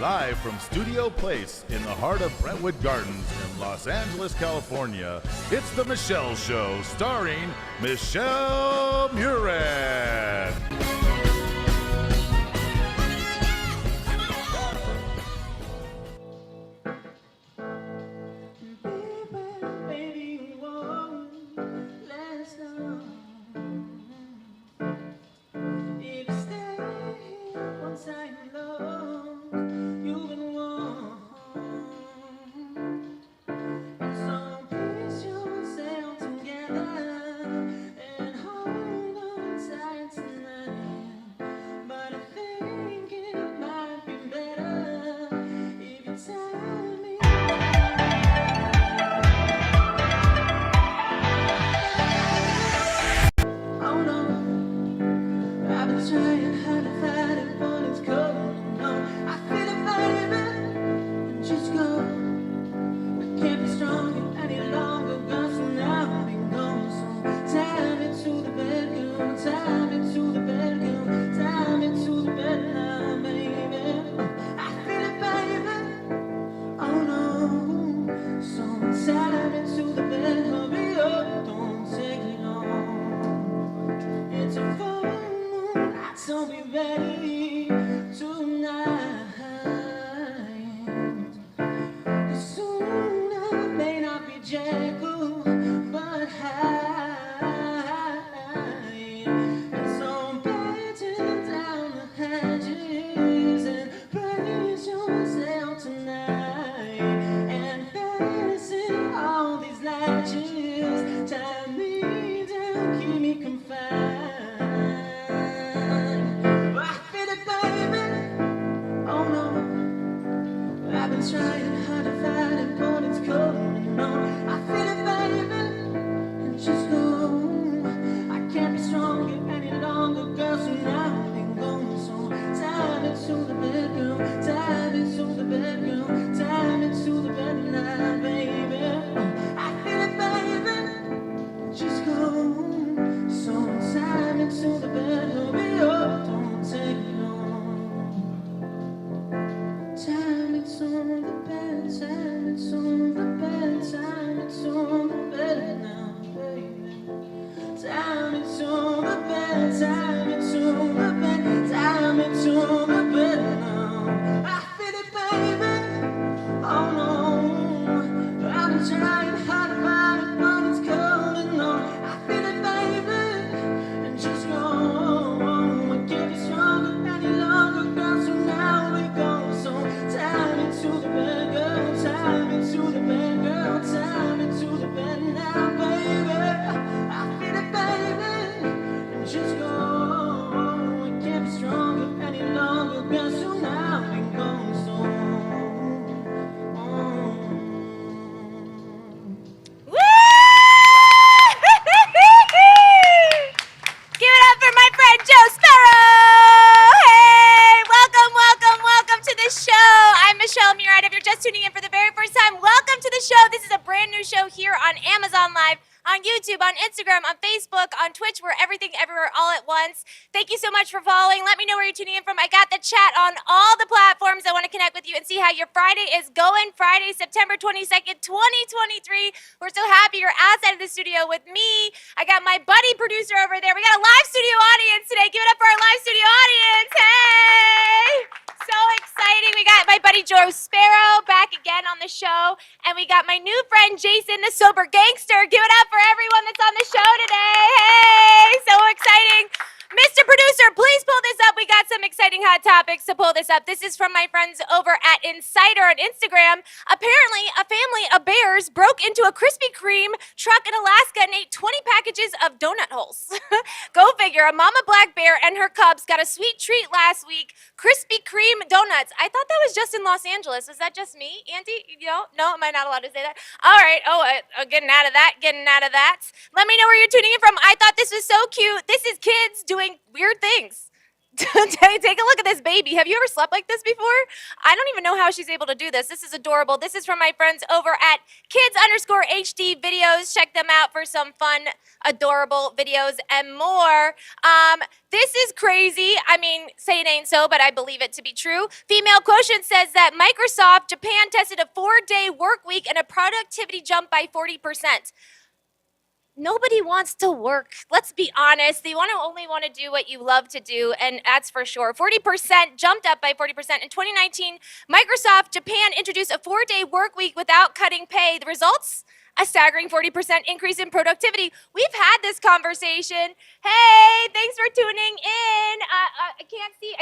Live from Studio Place in the heart of Brentwood Gardens in Los Angeles, California, it's The Michelle Show, starring Michelle Murad. Instagram, on Facebook, on Twitch. We're everything, everywhere, all at once. Thank you so much for following. Let me know where you're tuning in from. I got the chat on all the platforms. I want to connect with you and see how your Friday is going. Friday, September 22nd, 2023. We're so happy you're outside of the studio with me. I got my buddy producer over there. We got a live studio audience today. Give it up for our live studio audience. Hey! So exciting. We got my buddy Joe Sparrow back again on the show. And we got my new friend Jason, the sober gangster. Give it up for everyone that's on the show today. Hey, so exciting. Mr. Producer, please pull this up. We got some exciting hot topics to pull this up. This is from my friends over at Insider on Instagram. Apparently, a family of bears broke into a Krispy Kreme truck in Alaska and ate 20 packages of donut holes. Go figure. A mama black bear and her cubs got a sweet treat last week. Krispy Kreme donuts. I thought that was just in Los Angeles. Is that just me, Andy? You know? No, am I not allowed to say that? All right. Getting out of that. Let me know where you're tuning in from. I thought this was so cute. This is kids doing weird things. Take a look at this baby. Have you ever slept like this before? I don't even know how she's able to do this. This is adorable. This is from my friends over at kids_HD videos. Check them out for some fun, adorable videos and more. This is crazy. I mean, say it ain't so, but I believe it to be true. Female Quotient says that Microsoft Japan tested a 4-day work week and a productivity jump by 40%. Nobody wants to work. Let's be honest. They only want to do what you love to do, and that's for sure. 40% jumped up by 40%. In 2019, Microsoft Japan introduced a 4-day work week without cutting pay. The results? A staggering 40% increase in productivity. We've had this conversation. Hey, thanks for tuning in. I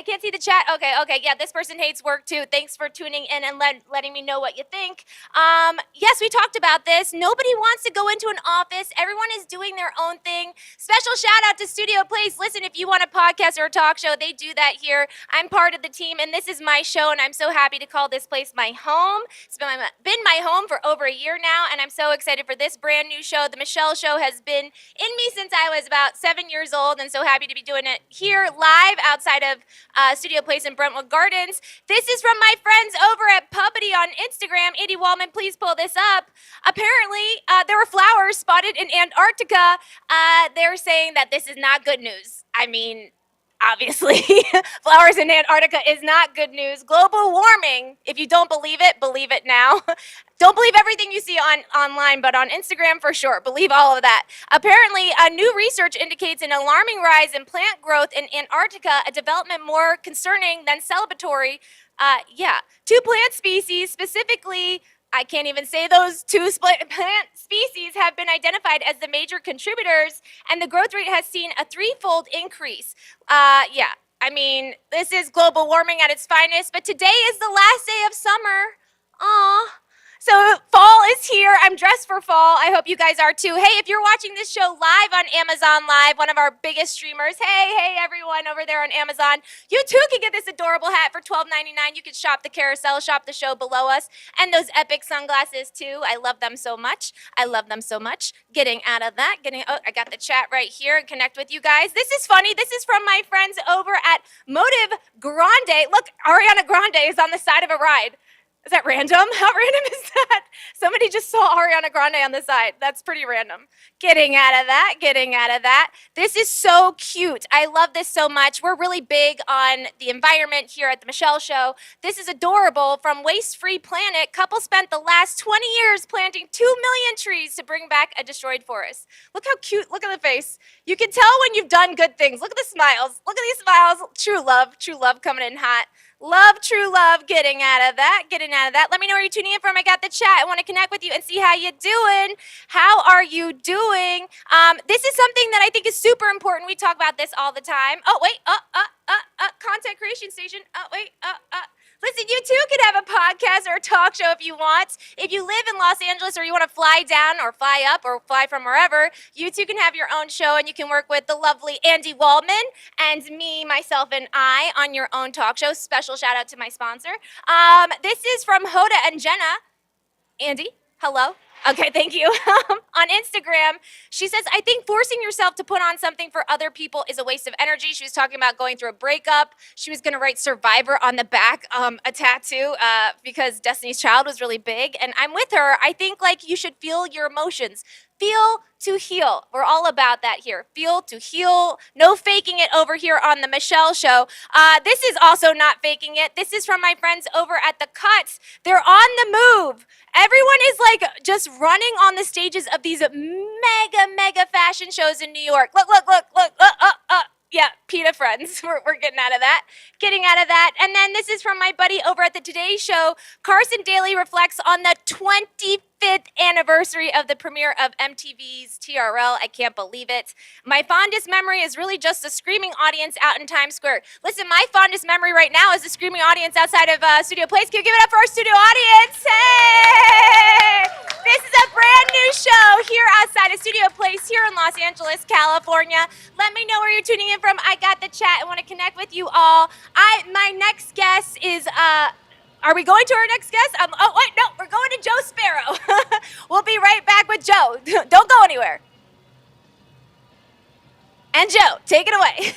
can't see the chat. Okay. Yeah, this person hates work too. Thanks for tuning in and letting me know what you think. Yes, we talked about this. Nobody wants to go into an office. Everyone is doing their own thing. Special shout out to Studio Place. Listen, if you want a podcast or a talk show, they do that here. I'm part of the team, and this is my show, and I'm so happy to call this place my home. It's been my home for over a year now, and I'm so excited for this brand new show. The Michelle Show has been in me since I was about 7 years old, and so happy to be doing it here live outside of Studio Place in Brentwood Gardens. This is from my friends over at Puppety on Instagram. Andy Wallman, please pull this up. Apparently, there were flowers spotted in Antarctica. They're saying that this is not good news. I mean, obviously, flowers in Antarctica is not good news. Global warming, if you don't believe it now. Don't believe everything you see online, but on Instagram for sure. Believe all of that. Apparently, new research indicates an alarming rise in plant growth in Antarctica, a development more concerning than celebratory. Two plant species, specifically, I can't even say those two plant species have been identified as the major contributors, and the growth rate has seen a 3-fold increase. I mean, this is global warming at its finest, but today is the last day of summer. Aw. So fall is here. I'm dressed for fall. I hope you guys are too. Hey, if you're watching this show live on Amazon Live, one of our biggest streamers, hey everyone over there on Amazon, you too can get this adorable hat for $12.99. You can shop the carousel, shop the show below us, and those epic sunglasses too. I love them so much. Getting out of that, I got the chat right here and connect with you guys. This is funny. This is from my friends over at Motive Grande. Look, Ariana Grande is on the side of a ride. Is that random? How random is that? Somebody just saw Ariana Grande on the side. That's pretty random. Getting out of that. This is so cute. I love this so much. We're really big on the environment here at the Michelle Show. This is adorable. From Waste Free Planet, couple spent the last 20 years planting 2 million trees to bring back a destroyed forest. Look how cute. Look at the face. You can tell when you've done good things. Look at the smiles. Look at these smiles. True love coming in hot. Love, true love, getting out of that. Let me know where you're tuning in from. I got the chat. I want to connect with you and see how you're doing. How are you doing? This is something that I think is super important. We talk about this all the time. Oh, wait. Content creation station. Oh, wait. Listen, you too can have a podcast or a talk show if you want. If you live in Los Angeles or you want to fly down or fly up or fly from wherever, you too can have your own show and you can work with the lovely Andy Wallman and me, myself, and I on your own talk show. Special shout out to my sponsor. This is from Hoda and Jenna. Andy, hello. Okay, thank you. On Instagram, she says, I think forcing yourself to put on something for other people is a waste of energy. She was talking about going through a breakup. She was going to write Survivor on the back, a tattoo, because Destiny's Child was really big. And I'm with her. I think, you should feel your emotions. Feel to heal. We're all about that here. Feel to heal. No faking it over here on the Michelle Show. This is also not faking it. This is from my friends over at The Cuts. They're on the move. Everyone is just running on the stages of these mega fashion shows in New York. Look. Yeah, PETA friends. We're getting out of that. And then this is from my buddy over at the Today Show. Carson Daly reflects on the 25th anniversary of the premiere of MTV's TRL. I can't believe it. My fondest memory is really just a screaming audience out in Times Square. Listen, my fondest memory right now is a screaming audience outside of Studio Place. Can you give it up for our studio audience? Hey! This is a brand new show here outside of Studio Place here in Los Angeles, California. Let me know where you're tuning in from. I got the chat. I want to connect with you all. My next guest is... Are we going to our next guest? No, we're going to Joe Sparrow. We'll be right back with Joe. Don't go anywhere. And Joe, take it away.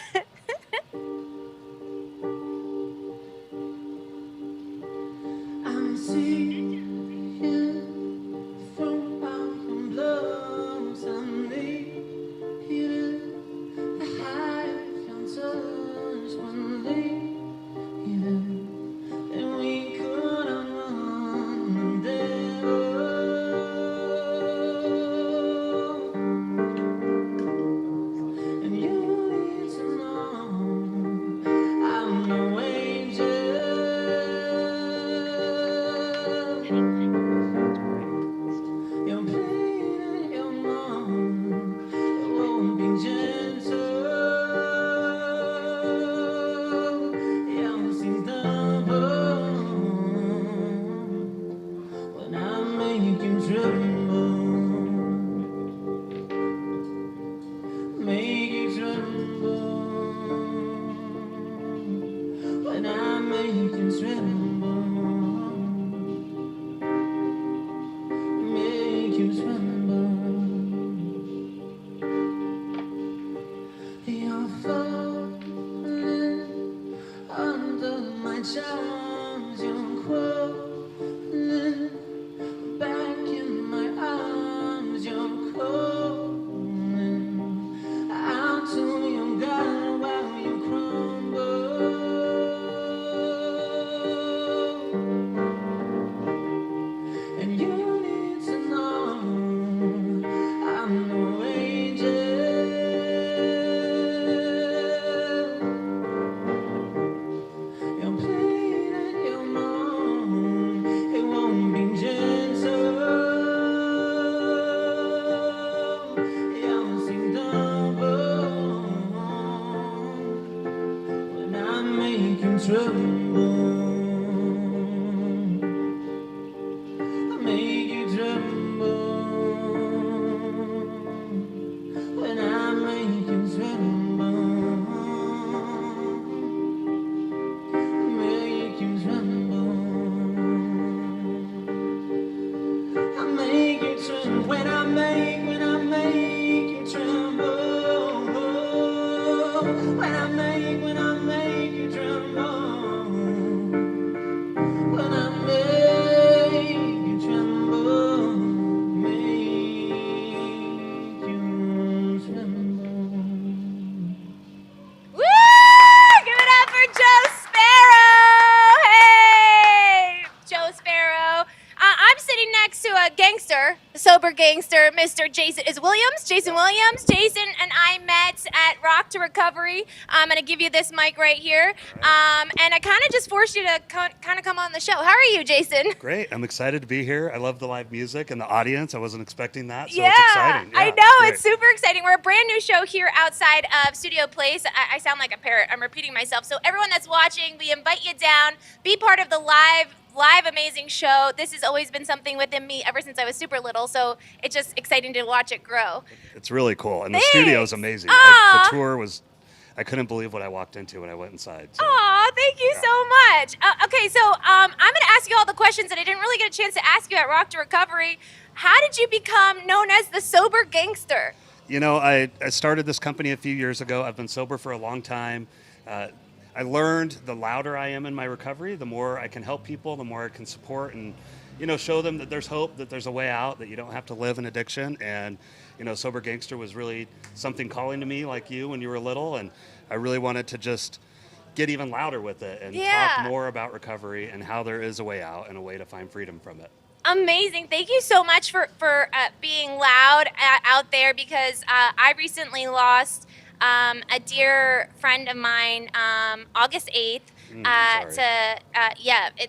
make you tremble, make you tremble. You're falling under my charms, you're crawling back in my arms, you're calling out to your God while you crumble. And you need to know I'm no angel. You plead and you moan, it won't be gentle. You'll see double when I make you tremble. I make you tremble when I make you tremble. Make you tremble. I make you tremble when I make you tremble. When I make you tremble. When I make you tremble. Make you tremble. Woo! Give it up for Joe Sparrow! Hey! Joe Sparrow. I'm sitting next to a gangster, a sober gangster, Mr. Jason Williams. Jason and I met at Rock to Recovery. I'm going to give you this mic right here. And I kind of just forced you to kind of come on the show. How are you, Jason? Great. I'm excited to be here. I love the live music and the audience. I wasn't expecting that, so Yeah, it's exciting. I Yeah, know. great. It's super exciting. We're a brand new show here outside of Studio Place. I sound like a parrot. I'm repeating myself. So everyone that's watching, we invite you down. Be part of the live amazing show. This has always been something within me ever since I was super little. So it's just exciting to watch it grow. It's really cool. And Thanks. the studio is amazing. Aw. The tour was, I couldn't believe what I walked into when I went inside. So. Aw, thank you so much. Okay, so I'm going to ask you all the questions that I didn't really get a chance to ask you at Rock to Recovery. How did you become known as the sober gangster? You know, I started this company a few years ago. I've been sober for a long time. I learned the louder I am in my recovery, the more I can help people, the more I can support and, you know, show them that there's hope, that there's a way out, that you don't have to live in addiction. And, you know, Sober Gangster was really something calling to me like you when you were little. And I really wanted to just get even louder with it and Yeah. talk more about recovery and how there is a way out and a way to find freedom from it. Amazing. Thank you so much for being loud out there because I recently lost a dear friend of mine August 8th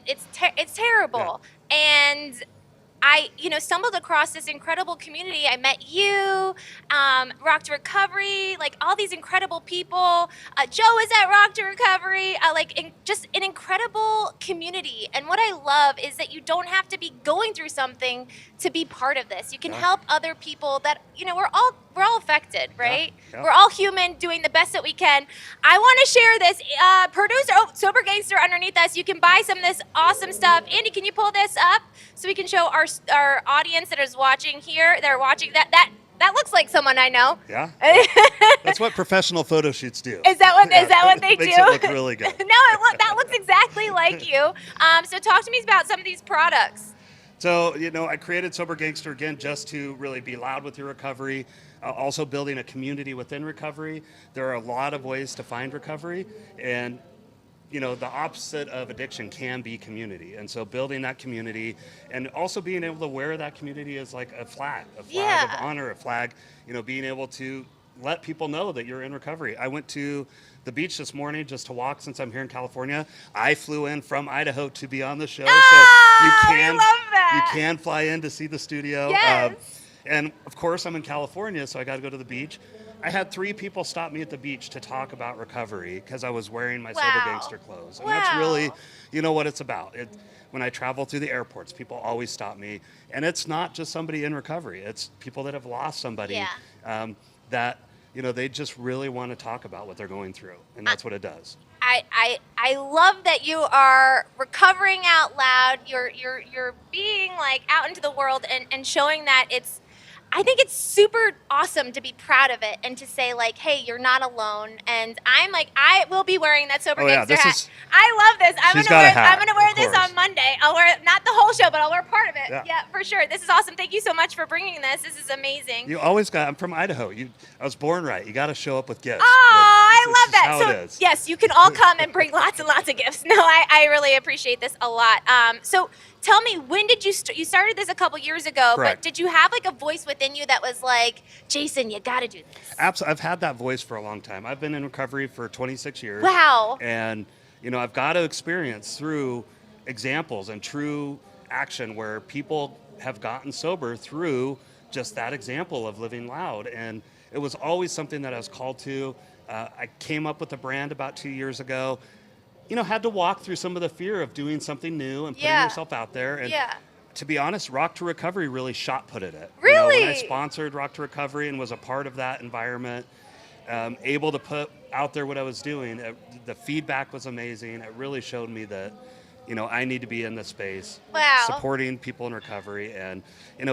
it's terrible. And I, stumbled across this incredible community. I met you, Rock to Recovery, like all these incredible people. Joe is at Rock to Recovery, just an incredible community. And what I love is that you don't have to be going through something to be part of this. You can help other people that, we're all affected, right? Yeah. We're all human doing the best that we can. I want to share this. Producer, Sober Gangster underneath us, you can buy some of this awesome stuff. Andy, can you pull this up so we can show our audience that is watching here? They're watching that looks like someone I know. Yeah. That's what professional photo shoots do. Is that what they Makes do? it look really good. No, that looks exactly like you. So talk to me about some of these products. So, I created Sober Gangster again just to really be loud with your recovery, also building a community within recovery. There are a lot of ways to find recovery, and the opposite of addiction can be community. And so building that community and also being able to wear that community as like a flag of honor, a flag, being able to let people know that you're in recovery. I went to the beach this morning just to walk since I'm here in California. I flew in from Idaho to be on the show. So we love that. you can fly in to see the studio. Yes. And of course I'm in California, so I got to go to the beach. I had 3 people stop me at the beach to talk about recovery because I was wearing my Sober Gangster clothes. And that's really, what it's about. When I travel through the airports, people always stop me. And it's not just somebody in recovery. It's people that have lost somebody that, they just really want to talk about what they're going through, and that's what it does. I love that you are recovering out loud. You're being like out into the world and showing that it's. I think it's super awesome to be proud of it and to say like, hey, you're not alone. And I'm like, I will be wearing that Sober Oh, yeah, Gangster this hat. is- I love this. She's got a hat, I'm gonna wear of this course. on Monday. I'll wear not the whole show, but I'll wear part of it. Yeah. For sure. This is awesome. Thank you so much for bringing this. This is amazing. You always got. I'm from Idaho. I was born right. You got to show up with gifts. Oh, I This love is that. how So it is. yes, you can all come and bring lots and lots of gifts. No, I really appreciate this a lot. So tell me, when did you you started this a couple years ago? Correct. But did you have like a voice within you that was like, Jason, you got to do this? Absolutely. I've had that voice for a long time. I've been in recovery for 26 years. Wow. And, I've got to experience through examples and true action where people have gotten sober through just that example of living loud. And it was always something that I was called to. I came up with the brand about 2 years ago. Had to walk through some of the fear of doing something new and putting Yeah. yourself out there. And Yeah. to be honest, Rock to Recovery really shot-putted it. Really? When I sponsored Rock to Recovery and was a part of that environment, able to put out there what I was doing, the feedback was amazing. It really showed me that, I need to be in this space, Wow. supporting people in recovery. And,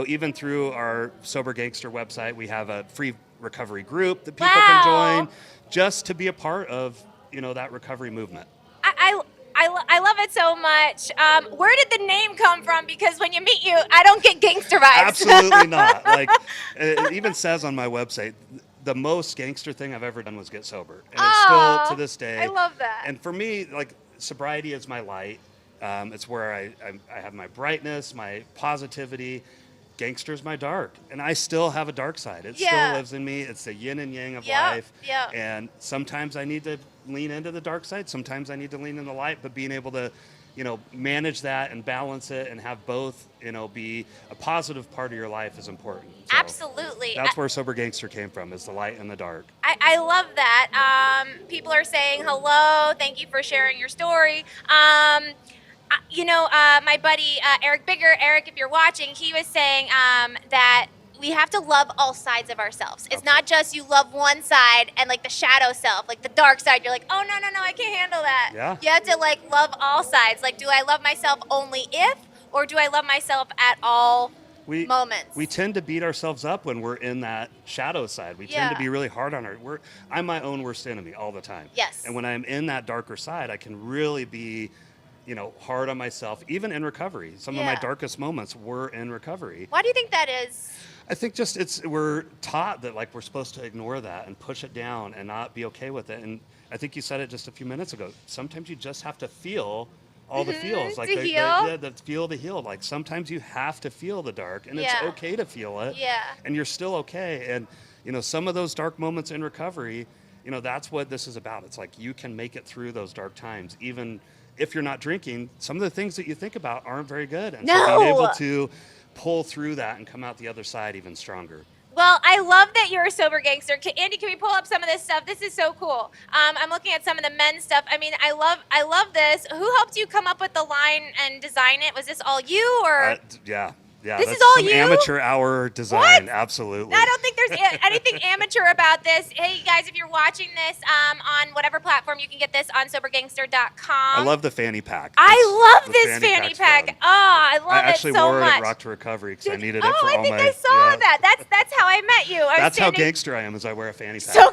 even through our Sober Gangster website, we have a free recovery group that people can Wow. join just to be a part of, that recovery movement. I love it so much. Where did the name come from? Because when you meet you, I don't get gangster vibes. Absolutely not. Like it even says on my website, the most gangster thing I've ever done was get sober, and it's Aw, still to this day. I love that. And for me, like sobriety is my light. It's where I have my brightness, my positivity. Gangster's my dark, and I still have a dark side. It Yeah. still lives in me. It's the yin and yang of Yep, life. yep. And sometimes I need to lean into the dark side. Sometimes I need to lean in the light. But being able to, manage that and balance it and have both, be a positive part of your life is important. So Absolutely. That's where Sober Gangster came from, is the light and the dark. I love that. People are saying hello. Thank you for sharing your story. My buddy Eric Bigger, Eric, if you're watching, he was saying that we have to love all sides of ourselves. It's not just you love one side and like the shadow self, like the dark side. You're like, oh, no, I can't handle that. Yeah. You have to like love all sides. Like, do I love myself only if, or do I love myself at all moments? We tend to beat ourselves up when we're in that shadow side. We tend to Yeah. be really hard on I'm my own worst enemy all the time. Yes. And when I'm in that darker side, I can really be, hard on myself, even in recovery. Some of my Yeah. darkest moments were in recovery. Why do you think that is? I think just we're taught that like we're supposed to ignore that and push it down and not be okay with it. And I think you said it just a few minutes ago. Sometimes you just have to feel all the feels, like to heal. the feel to heal. Like sometimes you have to feel the dark, and Yeah. it's okay to feel it. Yeah. And you're still okay. And some of those dark moments in recovery, that's what this is about. It's like you can make it through those dark times, even if you're not drinking. Some of the things that you think about aren't very good, and so No. being able to pull through that and come out the other side even stronger. Well, I love that you're a sober gangster. Andy, can we pull up some of this stuff? This is so cool. I'm looking at some of the men's stuff. I mean, I love this. Who helped you come up with the line and design it? Was this all you, or? Yeah. This That's is all some you? amateur hour design. What? Absolutely. I don't think there's anything amateur about this. Hey, guys, if you're watching this on whatever platform, you can get this on sobergangster.com. I love the fanny pack. I love The this fanny pack's pack. fun. Oh, I love I it actually so wore much. it at Rock to Recovery because I needed it Oh, for I all think my. I saw yeah. that. That's how I met you. I was That's how standing- gangster I am, is I wear a fanny pack. So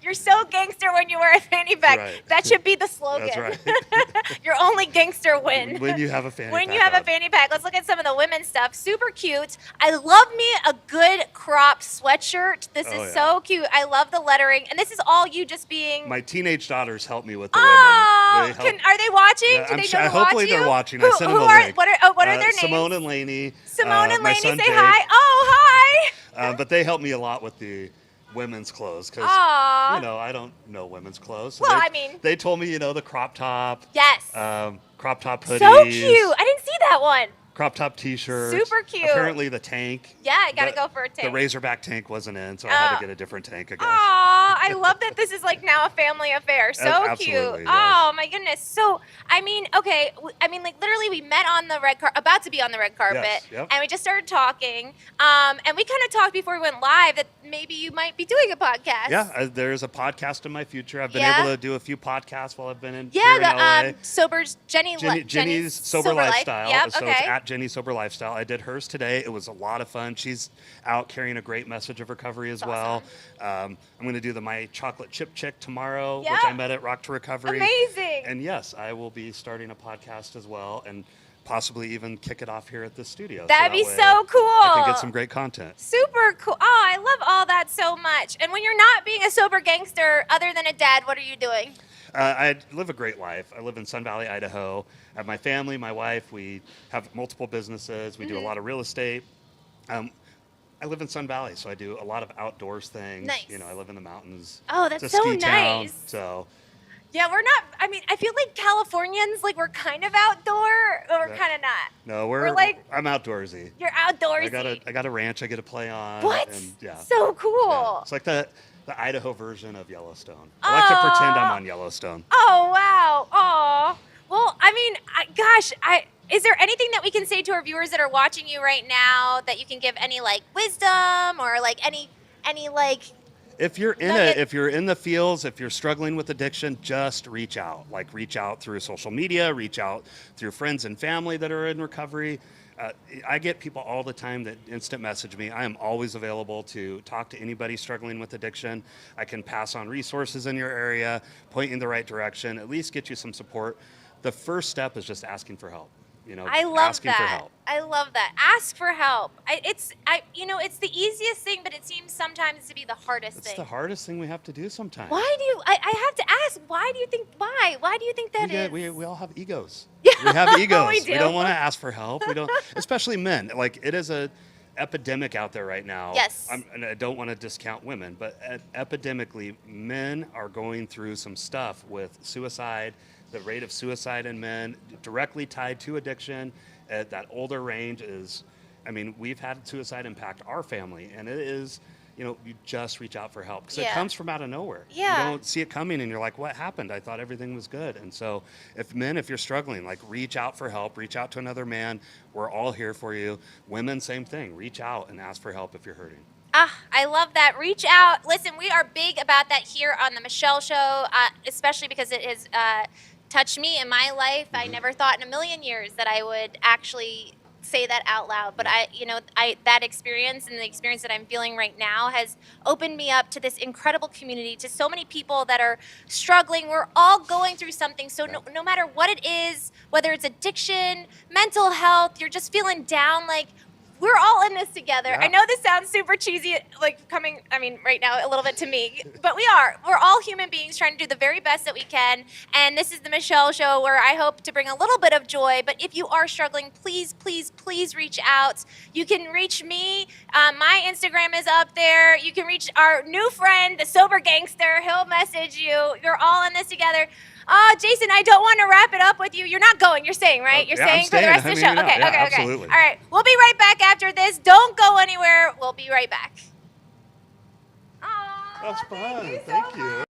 you're so gangster when you wear a fanny pack. right. That should be the slogan. That's right. You're only gangster when When you have a fanny pack. when you have a on. fanny pack. Let's look at some of the women's stuff. Super cute. I love me a good crop sweatshirt. This Oh, is yeah. so cute. I love the lettering, and this is all you just being. My teenage daughters help me with the Oh, women. They help- are they watching? Yeah, Do I'm they sure- know to hopefully watch they're you? watching. I sent them who a are, link. What are their names? Simone and Lainey. Simone and my Lainey, son say Jake. hi. Oh, hi. But they help me a lot with the women's clothes because Aw. I don't know women's clothes. So Well, they, I mean- they told me the crop top, Yes. crop top hoodies. So cute. I didn't see that one. crop top T-shirts. Super cute. Apparently the tank. Yeah, I gotta go for a The tank. Razorback tank wasn't in, so I had Oh. to get a different tank, I guess. Aw, I love that this is like now a family affair. So Absolutely, cute. yes. Oh my goodness. So I mean, okay. Like literally, we met on the red carpet, about to be on the red carpet, Yes, yep. and we just started talking. And we kind of talked before we went live that maybe you might be doing a podcast. Yeah, there's a podcast in my future. I've been Yeah. able to do a few podcasts while I've been in, Yeah, here in the LA. Jenny's Sober Lifestyle. Yep, So okay. it's at Jenny's Sober Lifestyle. I did hers today. It was a lot of fun. She's out carrying a great message of recovery as That's well. I'm going to do My Chocolate Chip Chick tomorrow, which Yep. I met at Rock to Recovery. Amazing. And yes, I will be starting a podcast as well, and possibly even kick it off here at the studio. That'd that be way so cool. I can get some great content. Super cool. Oh, I love all that so much. And when you're not being a sober gangster, other than a dad, what are you doing? I live a great life. I live in Sun Valley, Idaho. I have my family, my wife. We have multiple businesses. We do a lot of real estate. I live in Sun Valley, so I do a lot of outdoors things. Nice. You know, I live in the mountains. Oh, that's it's a so ski town, nice. so Yeah, we're not. I mean, I feel like Californians, like we're kind of outdoor, but we're Yeah. kind of not. no, We're like- I'm outdoorsy. You're outdoorsy. I got a ranch I get to play on. What? And, yeah. So cool. Yeah. It's like the Idaho version of Yellowstone. I like to pretend I'm on Yellowstone. Oh wow. Oh. Well, I mean, gosh, is there anything that we can say to our viewers that are watching you right now that you can give any like wisdom or like any like If you're in Nugget. if you're in the fields, if you're struggling with addiction, just reach out. Like reach out through social media, reach out through friends and family that are in recovery. I get people all the time that instant message me. I am always available to talk to anybody struggling with addiction. I can pass on resources in your area, point you in the right direction, at least get you some support. The first step is just asking for help. You know, I love asking that. for help. I love that. Ask for help. It's the easiest thing, but it seems sometimes to be the hardest It's thing. the hardest thing we have to do sometimes. Why do you? I have to ask. Why do you think? Why? Why do you think that is? We all have egos. We have egos. We do. don't want to ask for help. We don't, especially men. Like it is a epidemic out there right now. Yes. And I don't want to discount women, but epidemically, men are going through some stuff with suicide. The rate of suicide in men directly tied to addiction at that older range is, I mean, we've had suicide impact our family, and it is, you just reach out for help because it Yeah. comes from out of nowhere. Yeah. You don't see it coming, and you're like, what happened? I thought everything was good. And so if you're struggling, like reach out for help, reach out to another man. We're all here for you. Women, same thing. Reach out and ask for help if you're hurting. I love that. Reach out. Listen, we are big about that here on the Michelle Show, especially because it has touched me in my life. I never thought in a million years that I would actually say that out loud, but that experience and the experience that I'm feeling right now has opened me up to this incredible community, to so many people that are struggling. We're all going through something, so no matter what it is, whether it's addiction, mental health, you're just feeling down, like we're all in this together. Yeah. I know this sounds super cheesy, like coming, right now a little bit to me, but we are. We're all human beings trying to do the very best that we can. And this is the Michelle Show, where I hope to bring a little bit of joy. But if you are struggling, please, please, please reach out. You can reach me. My Instagram is up there. You can reach our new friend, the Sober Gangster. He'll message you. You're all in this together. Jason, I don't want to wrap it up with you. You're not going. You're staying, right? You're Yeah, I'm staying for the rest of the show. staying. Okay, Yeah, okay. absolutely. All right. We'll be right back after this. Don't go anywhere. We'll be right back. Aw, That's fun. Thank you. Thank you.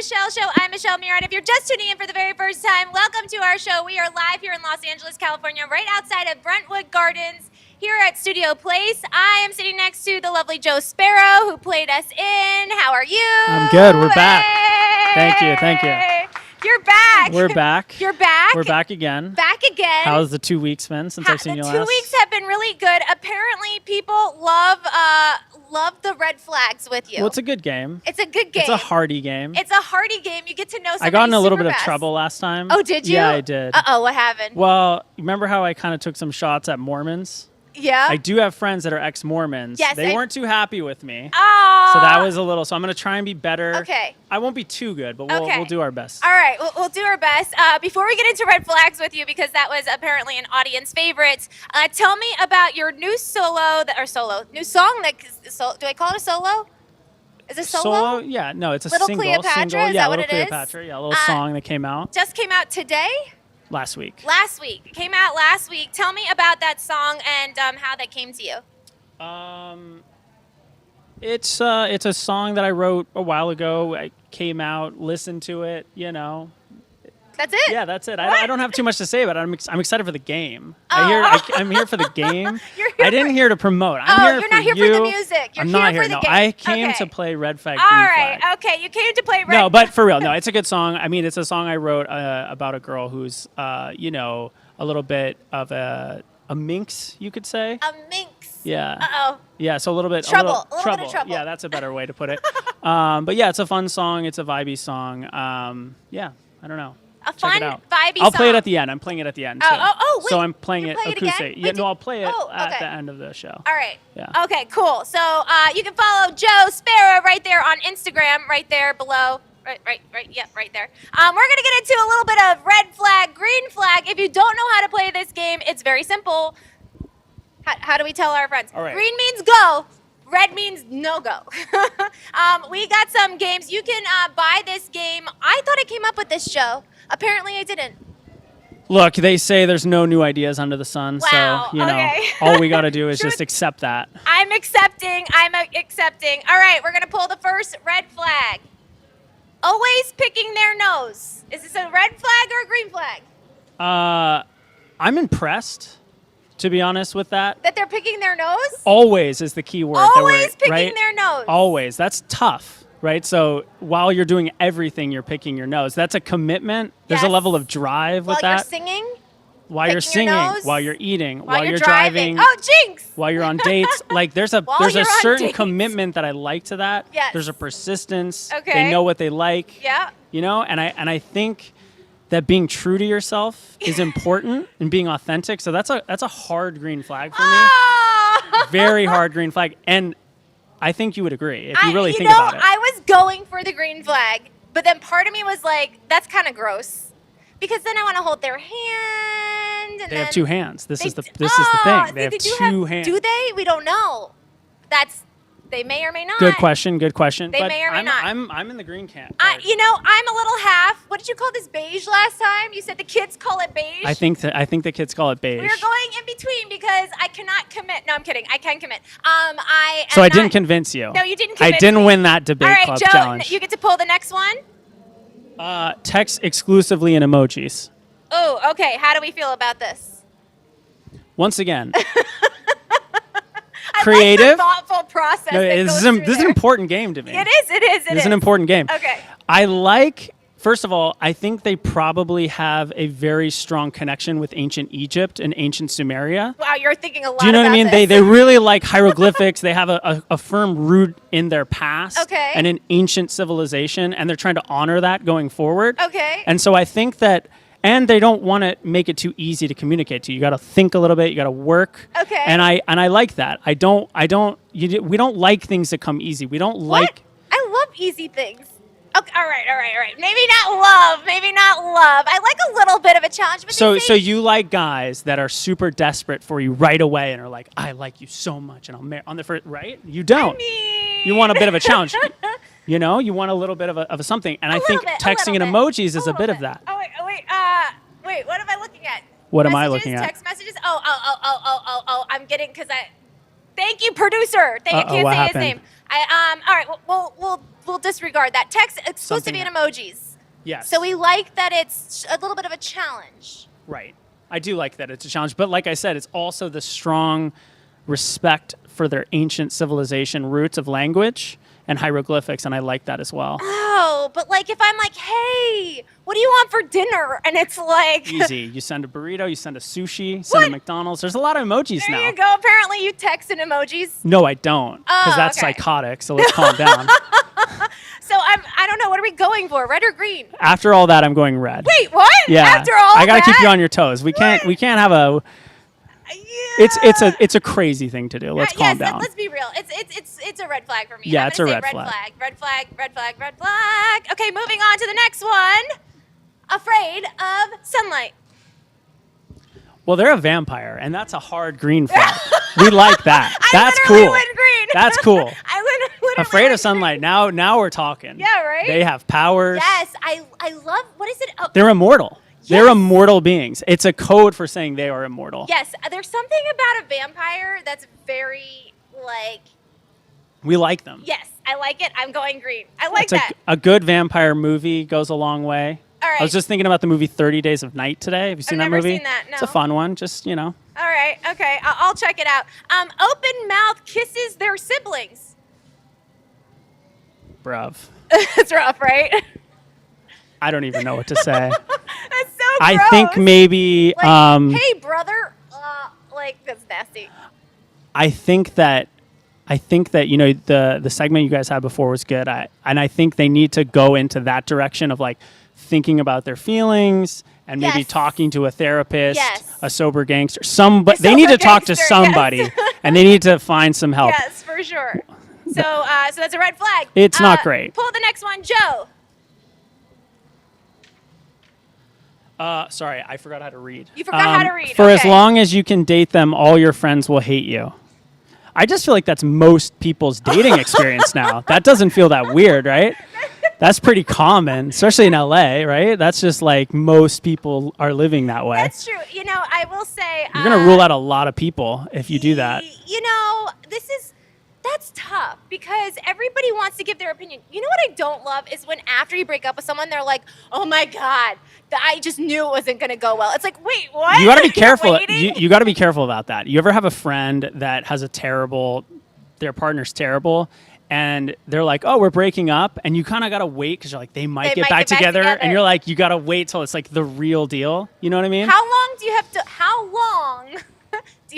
Michelle Show. I'm Michelle Murad. If you're just tuning in for the very first time, welcome to our show. We are live here in Los Angeles, California, right outside of Brentwood Gardens here at Studio Place. I am sitting next to the lovely Joe Sparrow, who played us in. How are you? I'm good. We're back. Thank you. You're back. We're back. You're back. We're back again. Back again. How's the 2 weeks been since I've seen you the last? 2 weeks have been really good. Apparently, people love the red flags with you. Well, it's a good game. It's a good game. It's a hearty game. It's a hearty game. You get to know somebody I got in a little super bit of fast. trouble last time. Oh, did you? Yeah, I did. Uh-oh, what happened? Well, remember how I kind of took some shots at Mormons? Yeah? I do have friends that are ex-Mormons. Yes, They weren't too happy with me. Oh. So that was a little. So I'm going to try and be better. Okay. I won't be too good, but Okay. we'll do our best. All right, we'll do our best. Before we get into red flags with you, because that was apparently an audience favorite, tell me about your new new song. Do I call it a solo? Is it solo? Yeah. No, it's a Little single. Cleopatra, Single. is Yeah, that what Little it is? Cleopatra. Yeah, a little song that came out Just came out today? last week. Last week. It came out last week. Tell me about that song and how that came to you. It's a song that I wrote a while ago. I came out, listened to it, you know. That's it? Yeah, that's it. What? I don't have too much to say, but I'm excited for the game. Oh. I'm here for the game. You're here I didn't for- here to promote. Oh, I'm here you're for not here you. for the music. You're I'm here not for here. the No, game. I came Okay. to play Red Flag. All Green right. Flag. Okay. You came to play red. No, but for real, no, it's a good song. I mean, it's a song I wrote about a girl who's, you know, a little bit of a minx, you could say. A minx. Yeah. Uh-oh. Yeah, so a little bit Trouble. A A little bit of trouble. trouble. Yeah, that's a better way to put it. But yeah, it's a fun song. It's a vibey song. Yeah, I don't know. A Check fun, it out. vibey I'll play it song. at the end. I'm playing it at the end. Oh, too. wait. So I'm playing You're it playing it acoustic. again? Yeah, Wait, no, I'll play it oh, at okay. the end of the show. All right. Yeah. Okay, cool. So you can follow Joe Sparrow right there on Instagram, right there below. Right, yeah, right there. We're going to get into a little bit of red flag, green flag. If you don't know how to play this game, it's very simple. How do we tell our friends? All right. Green means go. Red means no go. We got some games. You can buy this game. I thought I came up with this, Joe. Apparently I didn't. Look, they say there's no new ideas under the sun. Wow, So, you know, okay. all we got to do is Sure. just accept that. I'm accepting. All right, we're going to pull the first red flag. Always picking their nose. Is this a red flag or a green flag? I'm impressed, to be honest with that. That they're picking their nose? Always is the key word. Always picking right? their nose. Always. That's tough, right? So while you're doing everything, you're picking your nose. That's a commitment. There's a Yes. level of drive with While you're that. singing? While you're picking your singing, nose? while you're eating, While you're driving, Oh, jinx! while you're on dates. Like there's a While there's a you're on certain dates. commitment that I like to that. Yes. There's a persistence. Okay. They know what they like. Yeah. You know, and I think that being true to yourself is important and being authentic. So that's a hard green flag for me. Oh! Very hard green flag. And I think you would agree if you really think about it. I was going for the green flag, but then part of me was like, that's kind of gross. Because then I want to hold their hand. And They then have two hands. This they- is the thing. They have do two hands. Do they? We don't know. They may or may not. Good question. Good question. They but may or may I'm, not. I'm in the green camp. I'm a little half. What did you call this, beige last time? You said the kids call it beige. I think the kids call it beige. We're going in between because I cannot commit. No, I'm kidding. I can commit. So I didn't convince you. No, you didn't I convince didn't me. win that debate All right, club Joe, challenge. you get to pull the next one. Text exclusively in emojis. Oh, okay. How do we feel about this? Once again, I creative. like the thoughtful process. No, that this goes is through this is an there. important game to me. It is. It is. This is an important game. Okay. I like. First of all, I think they probably have a very strong connection with ancient Egypt and ancient Sumeria. Wow, you're thinking a lot. Do you know what I about mean? this. They really like hieroglyphics. They have a firm root in their past Okay. and an ancient civilization, and they're trying to honor that going forward. Okay. And so I think that, and they don't want to make it too easy to communicate to you. You got to think a little bit. You got to work. Okay. And I like that. We don't like things that come easy. We don't What? like. I love easy things. Okay, all right. Maybe not love. I like a little bit of a challenge. But So they say, you like guys that are super desperate for you right away and are like, I like you so much, and I'll marry on the first, right? You don't. I mean, You want a bit of a challenge. You know, you want a little bit of a something. And I think little bit, texting in a little emojis is a bit of that. Oh wait. Wait. What am I looking at? What am I Messages, looking at? Text messages. Oh. I'm getting because I. Thank you, producer. I Uh-oh, can't what say happened? his name. All right. We'll disregard that. Text exclusive Something- and emojis. Yes. So we like that it's a little bit of a challenge. Right. I do like that it's a challenge, but like I said, it's also the strong respect for their ancient civilization roots of language and hieroglyphics, and I like that as well. Oh, but like if I'm like, hey, what do you want for dinner? And it's like, Easy. You send a burrito, you send a sushi, send a What? McDonald's. There's a lot of emojis there now. you go. Apparently you text in emojis. No, I don't, because Oh, that's okay. psychotic. So let's calm down. So I don't know. What are we going for? Red or green? After all that, I'm going red. Wait, what? Yeah. After all I gotta keep that? you on your toes. We can't have a. Yeah. It's a crazy thing to do. Let's calm yes, down. let's be real. It's a red flag for me. Yeah, I'm it's gonna a say red flag. Red flag. Red flag. Red flag. Okay, moving on to the next one. Afraid of sunlight. Well, they're a vampire, and that's a hard green flag. We like that. That's I literally cool. went green. That's cool. I literally Afraid went of sunlight. Now we're talking. Yeah, right? They have powers. Yes, I love. What is it? Oh, They're immortal. They're Yes. immortal beings. It's a code for saying they are immortal. yes. There's something about a vampire that's very like. We like them. Yes, I like it. I'm going green. I like It's that. a good vampire movie goes a long way. All right. I was just thinking about the movie 30 Days of Night today. Have you seen that never movie? seen that, It's a no. fun one. Just, you know. All right. Okay. I'll check it out. Open mouth kisses their siblings. Bruv. It's rough, right? I don't even know what to say. That's so I gross. think maybe Like, hey, brother. Like that's nasty. I think that you know the segment you guys had before was good. And I think they need to go into that direction of like thinking about their feelings and maybe Yes. talking to a therapist, Yes. a sober gangster. Somebody A they need to sober talk to gangster, somebody yes. and they need to find some help. Yes, for sure. So that's a red flag. It's not great. Pull the next one, Joe. Sorry, I forgot how to read. You forgot how to read, For as okay. long as you can date them, all your friends will hate you. I just feel like that's most people's dating experience now. That doesn't feel that weird, right? That's pretty common, especially in LA, right? That's just like most people are living that way. That's true. You know, I will say You're going to rule out a lot of people if you do that. You know, that's tough because everybody wants to give their opinion. You know what I don't love is when after you break up with someone, they're like, "Oh my God, I just knew it wasn't going to go well." It's like, wait, what? You got to be You're careful. waiting? You got to be careful about that. You ever have a friend that has their partner's terrible, and they're like, "Oh, we're breaking up," and you kind of got to wait because you're like, they might get back together, and you're like, you got to wait till it's like the real deal. You know what I mean? How long do you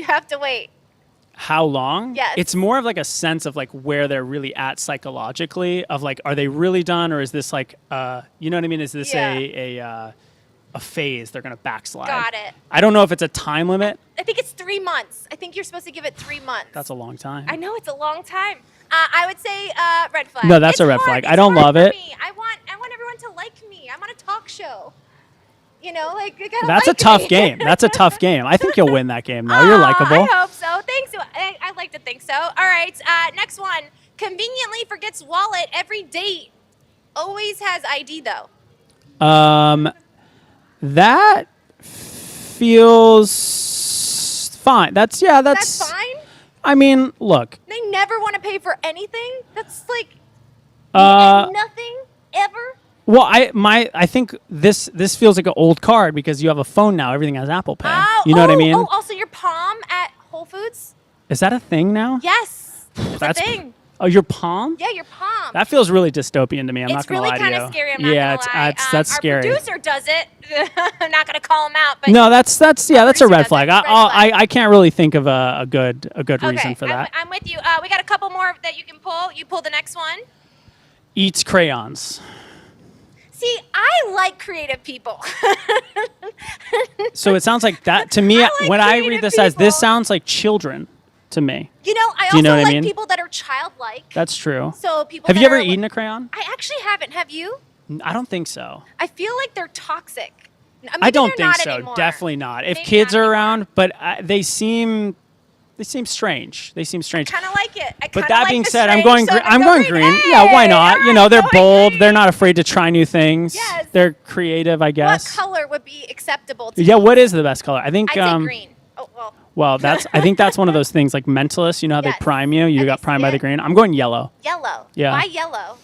have to wait? How long? Yes. It's more of like a sense of like where they're really at psychologically of like, are they really done? Or is this like, you know what I mean? Is this a phase they're going to backslide? Got it. I don't know if it's a time limit. I think it's 3 months. I think you're supposed to give it 3 months. That's a long time. I know it's a long time. I would say red flag. No, that's It's a red hard. flag. It's I don't hard love for it. me. I want everyone to like me. I'm on a talk show. You know, like you gotta That's like a tough me. game. That's a tough game. I think you'll win that game though. You're Aw, likable. I hope so. Thanks. I like to think so. All right. Next one. Conveniently forgets wallet every date. Always has ID though. That feels fine. That's That's fine. I mean, look, They never want to pay for anything. That's like nothing ever. well, I think this feels like an old card because you have a phone now. Everything has Apple Pay. You know what I mean? Oh, also your palm at Whole Foods. Is that a thing now? Yes, it's That's a thing. Oh, your palm? Yeah, your palm. That feels really dystopian to me. I'm not It's gonna really lie to kind you. of scary. I'm yeah, not gonna lie. that's our scary. producer does it. I'm not gonna call him out, but No, that's a producer red does flag. it. Red flag. I can't really think of a good okay. reason for that. I'm with you. We got a couple more that you can pull. You pull the next one. Eats crayons. See, I like creative people. So it sounds like that to me. I like When I read creative this as this people. sounds like children to me. You know, I Do you also know what I like mean? people that are childlike. That's true. So people. Have that you ever are, eaten a crayon? I actually haven't. Have you? I don't think so. I feel like they're toxic. Maybe I don't they're think not so. anymore. Definitely not. If Maybe kids not are anymore. around, but they seem strange. They seem strange. Kind of like it. I But kinda that like being the said, I'm strange, going so green. I'm I'm gonna going go green. Hey, Yeah, why not? all You know, right, they're going bold. green. They're not afraid to try new things. Yes. They're creative, I What guess. color would be acceptable to Yeah, you? what is the best color? I think I'd say green. Oh, well. Well, I think that's one of those things like Mentalist. You know how Yes. they prime you? You Have got you primed seen by the it? green. I'm going yellow Yellow. Yeah. Why yellow?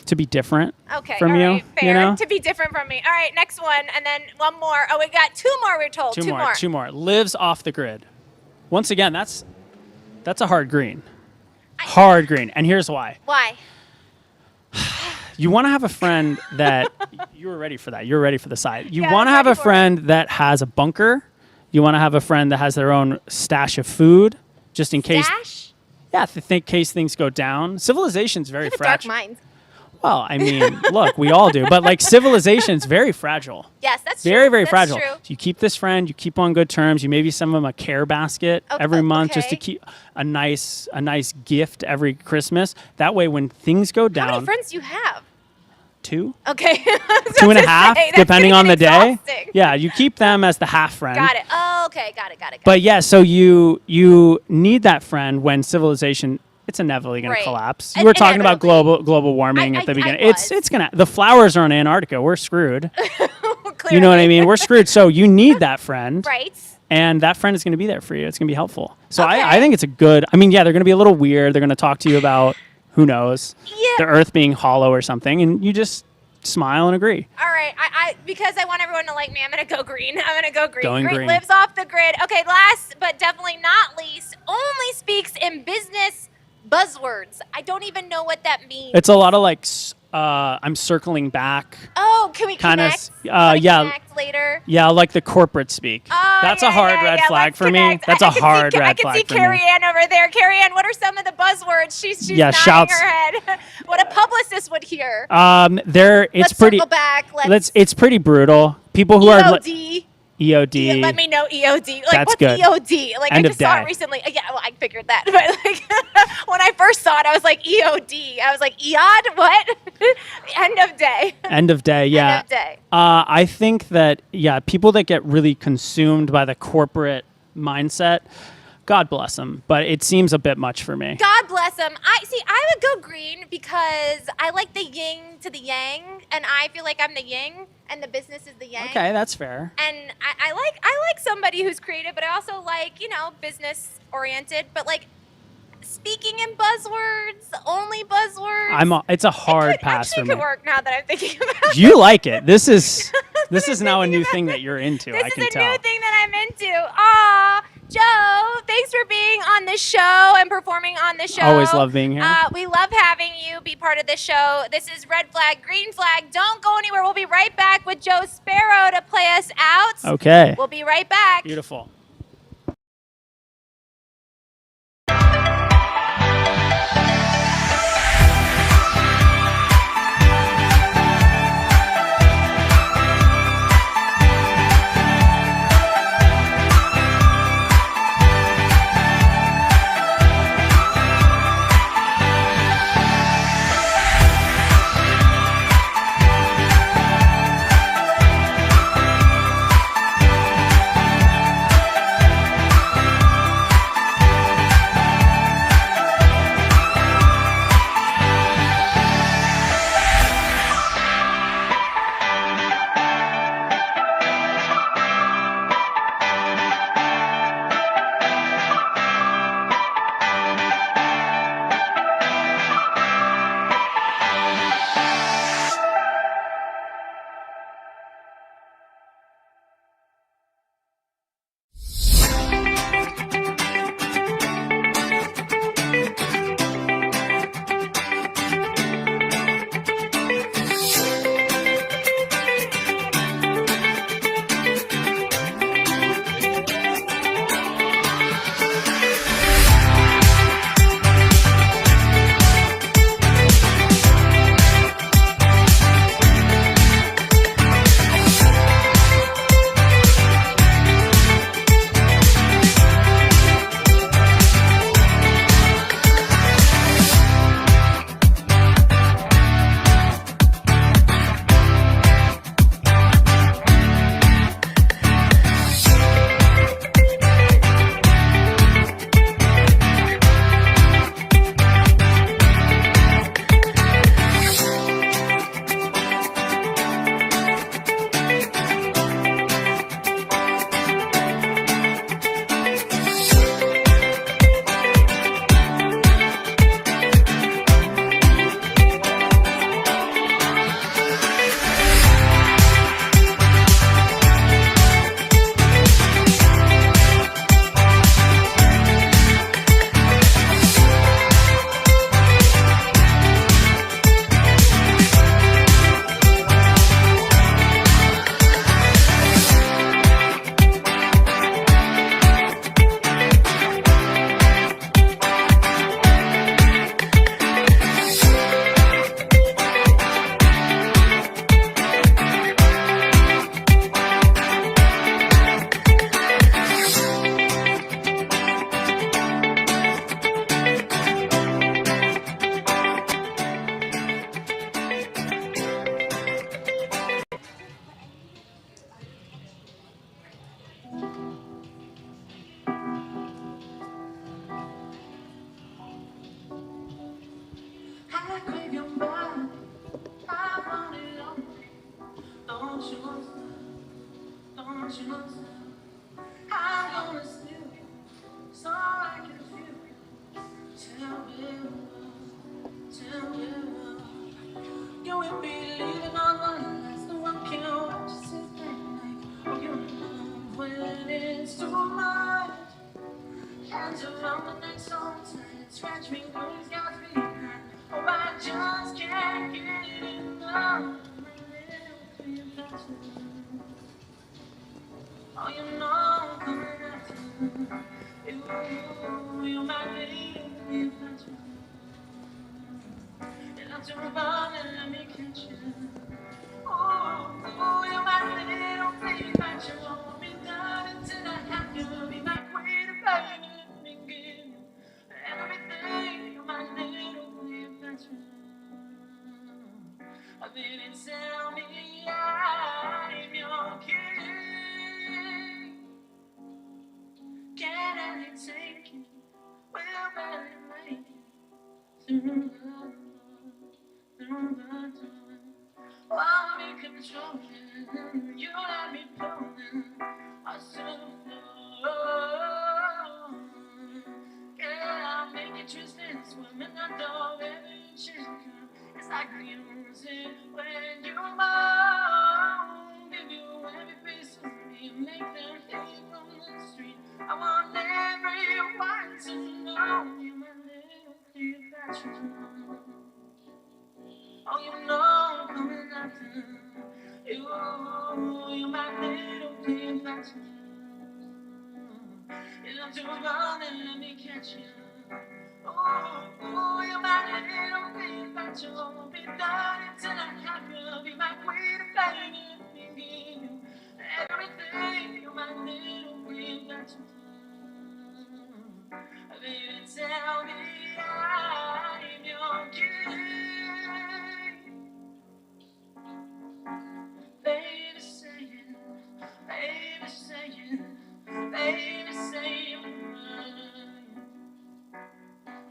to be different Okay. from all you. right, fair. You know? To be different from me. All right, next one, and then one more. Oh, we got two more. We're told Two more. Lives off the grid. Once again, that's a hard green. Hard green. And here's why. Why? You want to have a friend that you were ready for that. You're ready for the side. You Yeah, want to I'm have ready a for it. friend that has a bunker. You want to have a friend that has their own stash of food, just in case. Dash? Yeah, in case things go down. Civilization's very You have a dark fragile. mind. Well, I mean, look, we all do, but like civilization's very fragile. Yes, that's Very, true. very That's fragile. True. So you keep this friend, you keep on good terms. You maybe send them a care basket every month just to okay. keep a nice gift every Christmas. That way, when things go How down, many friends do you have? 2, Okay. 2.5, depending on the day. Exhausting. Yeah, you keep them as the half friend. Got it. Oh, okay. Got it. But yeah, so you need that friend when civilization. It's inevitably going Right. to collapse. And You were talking about inevitably. global warming I- at the I beginning. was. It's gonna. The flowers are in Antarctica. We're screwed. Clearly. You know what I mean? We're screwed. So you need that friend. Right. And that friend is going to be there for you. It's going to be helpful. So Okay. I think it's a good. I mean, yeah, they're going to be a little weird. They're going to talk to you about who knows Yeah. the Earth being hollow or something, and you just smile and agree. All right, I because I want everyone to like me, I'm gonna go green. I'm gonna go green. Going green. Lives off the grid. Okay, last but definitely not least, only speaks in business buzzwords. I don't even know what that means. It's a lot of like. I'm circling back. Oh, can we Kinda connect? s- Can we yeah. connect later. Yeah, like the corporate speak. Oh, That's yeah, a hard yeah, red yeah, flag let's for me. connect. That's I a can hard see, red I can flag see for Carrie me. Ann over there. Carrie Ann, what are some of the buzzwords? She's Yeah, nodding shouts. her head. What a publicist would hear. It's Let's pretty. circle back. Let's It's pretty brutal. People who are EOD. EOD. Let me know EOD. Like, That's what's good. EOD? Like, End I of just saw day. it recently. Yeah, well, I figured that. But, like, when I first saw it, I was like, EOD. I was like, EOD? What? End of day. End of day. Yeah. End of day. I think that people that get really consumed by the corporate mindset, God bless them, but it seems a bit much for me. God bless them. I would go green because I like the yin to the yang, and I feel like I'm the yin, and the business is the yang. Okay, that's fair. And I like somebody who's creative, but I also like, business oriented. But like speaking in buzzwords, only buzzwords. It's a hard it could, pass actually for me. could work now that I'm thinking about it. You like it. This is now a new thing that you're into. This I is can a tell. new thing that I'm into. Aw, Joe, thanks for being on the show and performing on the show. Always love being here. We love having you be part of the show. This is Red Flag, Green Flag. Don't go anywhere. We'll be right back with Joe Sparrow to play us out. Okay. We'll be right back. Beautiful. I crave your body. I want it all. Don't you know? Don't you know? I'm gonna steal so I can feel. Tell me, you will be leaving on one last. No one can watch you sit there like you know when it's too much. Hands around the neck so tight, scratch me when it's got to be hurt. Oh, I just can't get enough. Oh, you know I'm coming after you. You're my baby, that's you. And I'm to run and let me catch you. Oh, you're my little baby, but you won't be done until I have you. Be my queen, baby, let me give you everything. You're my little baby, that's you. Baby, tell me I'm your king. Can I take you? Will I make you through the door? While we controlling, you let me pulling us to the floor. Can I make you twist and swim in the door? Every chicken, it's like music when you moan. Give you every piece of me, make them hear you from the street. I want everyone to know you, my little Cleopatra. Oh, you know I'm coming after you. You're my little Cleopatra. You love to run and let me catch you. Oh, you're my little Cleopatra. Won't be done until I have you. Be my queen, baby. Let me give you everything. You're my little Cleopatra. Baby, tell me I'm your king. Baby, say it. Baby, say it. Baby, say it.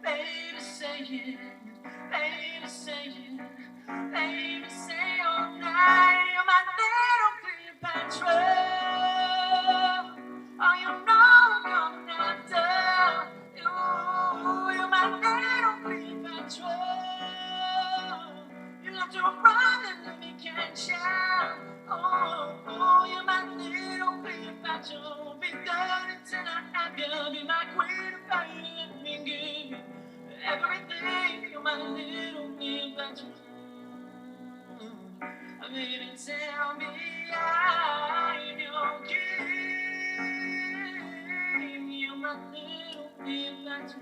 Baby, say it. Baby, say it. Baby, say all night. You're my little Cleopatra. Oh, you know I'm coming after you. You're my little Cleopatra. You love to run and let me catch ya. Oh, you're my little Cleopatra. Won't be done until I have you. Be my queen, baby. Let me give you everything. You're my little Cleopatra. Baby, tell me I'm your king. You're my little Cleopatra.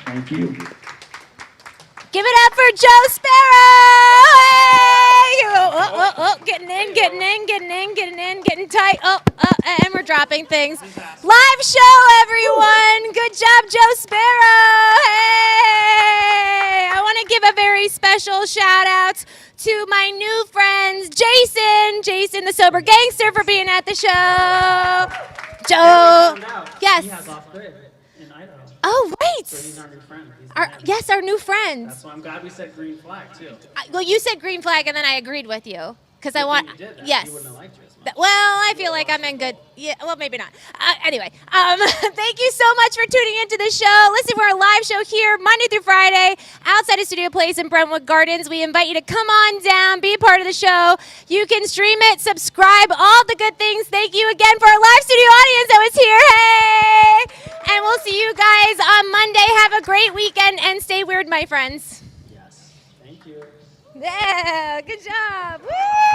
Thank you. Give it up for Joe Sparrow! Hey! Getting in, getting tight. And we're dropping things. Live show, everyone! Good job, Joe Sparrow! Hey! I want to give a very special shout out to my new friends, Jason the Sober Gangster, for being at the show. Joe, yes. He has off-grid in Idaho. Oh, right. So he's our new friend. He's the Our, man. yes, our new friends. That's why I'm glad we said green flag, too. Well, you said green flag, and then I agreed with you because I Good want. thing you did that. Yes. He wouldn't have liked you as much. Well, I feel like I'm in good. Yeah. Well, maybe not. Anyway, thank you so much for tuning into the show. Listen to our live show here Monday through Friday outside of Studio Place in Brentwood Gardens. We invite you to come on down, be a part of the show. You can stream it, subscribe, all the good things. Thank you again for our live studio audience that was here. Hey! And we'll see you guys on Monday. Have a great weekend and stay weird, my friends. Yes. Thank you. Yeah, good job. Woo!